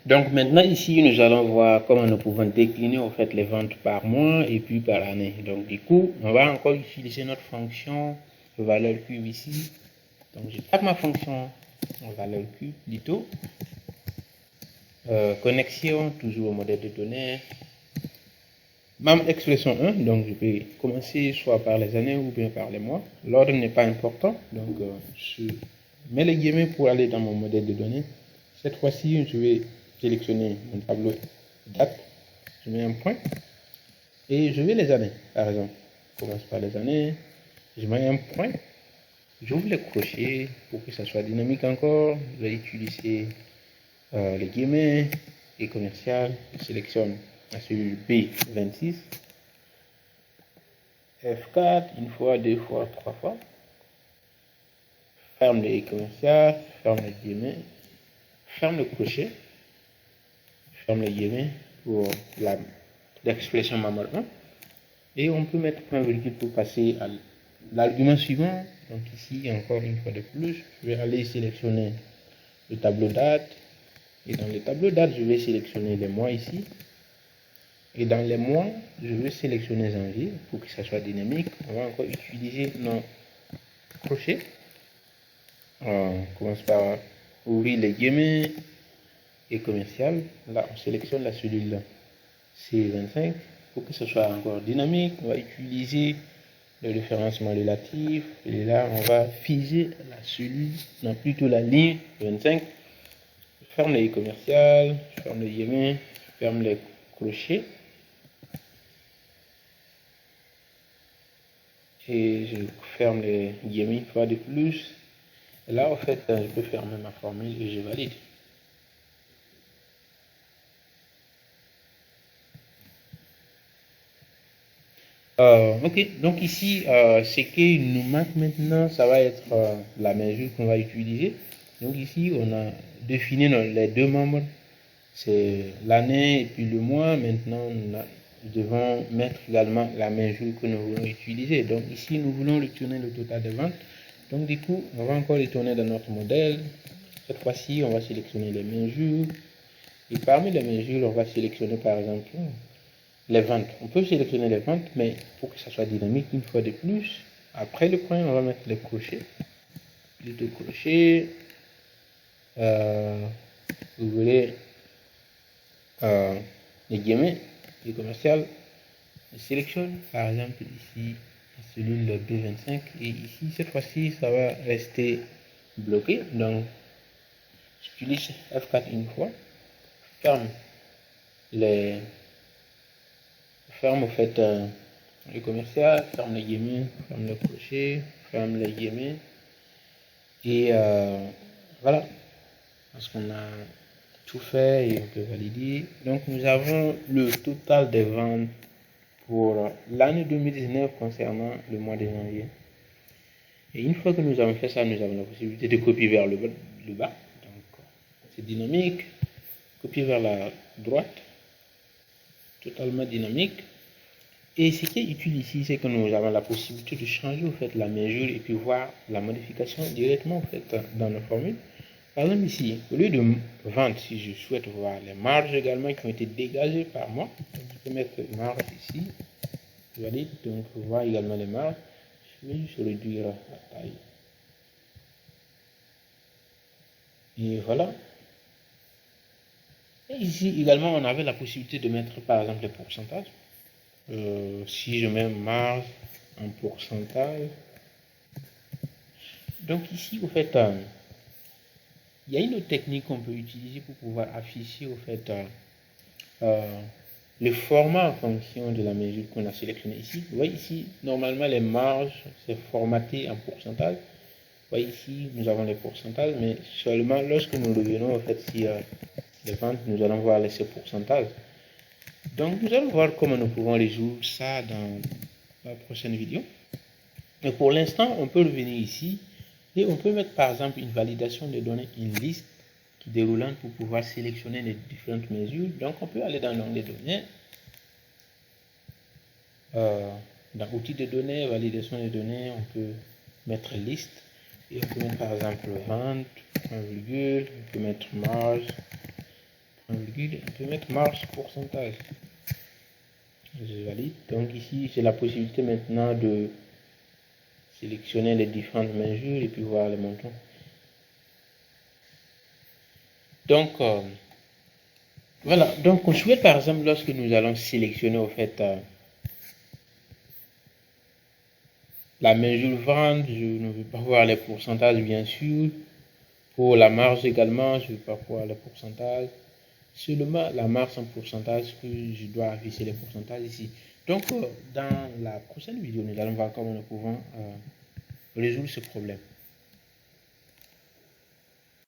Donc maintenant ici nous allons voir comment nous pouvons décliner en fait les ventes par mois et puis par année. Donc du coup on va encore utiliser notre fonction valeur cube ici. Donc je tape ma fonction valeur cube dito connexion toujours au modèle de données. Même expression 1, donc je peux commencer soit par les années ou bien par les mois. L'ordre n'est pas important, donc je mets les guillemets pour aller dans mon modèle de données. Cette fois-ci, je vais sélectionner mon tableau date, je mets un point et je vais les années. Par exemple, je commence par les années, je mets un point, j'ouvre les crochets pour que ça soit dynamique encore. Je vais utiliser les guillemets et commercial, je sélectionne la cellule B26, F4, une fois, deux fois, trois fois, ferme les commercial, ferme les guillemets, ferme le crochet, ferme les guillemets pour l'expression manuelle 1, et on peut mettre point virgule pour passer à l'argument suivant. Donc ici, encore une fois de plus, je vais aller sélectionner le tableau date, et dans le tableau date, je vais sélectionner les mois ici. Et dans les mois, je vais sélectionner janvier pour que ça soit dynamique. On va encore utiliser nos crochets. On commence par ouvrir les guillemets et commercial. Là, on sélectionne la cellule C25 pour que ce soit encore dynamique. On va utiliser le référencement relatif. Et là, on va figer la cellule, non plutôt la ligne 25. Je ferme les commerciales, je ferme les guillemets, je ferme les crochets. Et je ferme les guillemets une fois de plus. Et là, en fait, je peux fermer ma formule et je valide. Ok, donc ici, ce qui nous manque maintenant, ça va être la mesure qu'on va utiliser. Donc ici, on a défini les deux membres, c'est l'année et puis le mois. Maintenant, nous devons mettre également la mesure que nous voulons utiliser. Donc ici, nous voulons retourner le total de ventes. Donc du coup, on va encore retourner dans notre modèle. Cette fois-ci, on va sélectionner les mesures. Et parmi les mesures, on va sélectionner par exemple les ventes. On peut sélectionner les ventes, mais pour que ça soit dynamique une fois de plus, après le point, on va mettre les crochets. Les deux crochets. Vous voulez les guillemets, les commerciales. Je sélectionne par exemple ici la cellule B25 et ici cette fois-ci ça va rester bloqué. Donc j'utilise F4 une fois, ferme au fait le commercial, ferme les guillemets, ferme le crochet, ferme les guillemets et voilà, parce qu'on a tout fait et on peut valider. Donc nous avons le total des ventes pour l'année 2019 concernant le mois de janvier. Et une fois que nous avons fait ça, nous avons la possibilité de copier vers le bas. Donc c'est dynamique. Copier vers la droite. Totalement dynamique. Et ce qui est utile ici, c'est que nous avons la possibilité de changer au fait la mesure et puis voir la modification directement au fait dans nos formules. Par exemple ici, au lieu de vente, si je souhaite voir les marges également qui ont été dégagées par mois, je peux mettre marge ici. Je valide, donc voir également les marges. Je vais juste réduire la taille. Et voilà. Et ici également, on avait la possibilité de mettre par exemple les pourcentages. Si je mets marge en pourcentage. Donc ici, au fait, il y a une autre technique qu'on peut utiliser pour pouvoir afficher au fait le format en fonction de la mesure qu'on a sélectionnée ici. Vous voyez ici, normalement les marges, c'est formaté en pourcentage. Vous voyez ici, nous avons les pourcentages, mais seulement lorsque nous revenons en fait sur les ventes, nous allons voir ces pourcentages. Donc nous allons voir comment nous pouvons résoudre ça dans la prochaine vidéo. Mais pour l'instant, on peut revenir ici et on peut mettre par exemple une validation de données, une liste qui déroulante pour pouvoir sélectionner les différentes mesures. Donc on peut aller dans l'onglet données, dans outils de données, validation de données, on peut mettre liste et on peut mettre par exemple vente, point virgule, on peut mettre marge, virgule, on peut mettre marge pourcentage. Je valide. Donc ici, j'ai la possibilité maintenant de sélectionner les différentes mesures et puis voir les montants. Donc, voilà. Donc, on souhaite par exemple, lorsque nous allons sélectionner au fait la mesure vente, je ne veux pas voir les pourcentages bien sûr. Pour la marge également, je ne veux pas voir les pourcentages. Seulement la marge en pourcentage que je dois afficher les pourcentages ici. Donc, dans la prochaine vidéo, nous allons voir comment nous pouvons résoudre ce problème.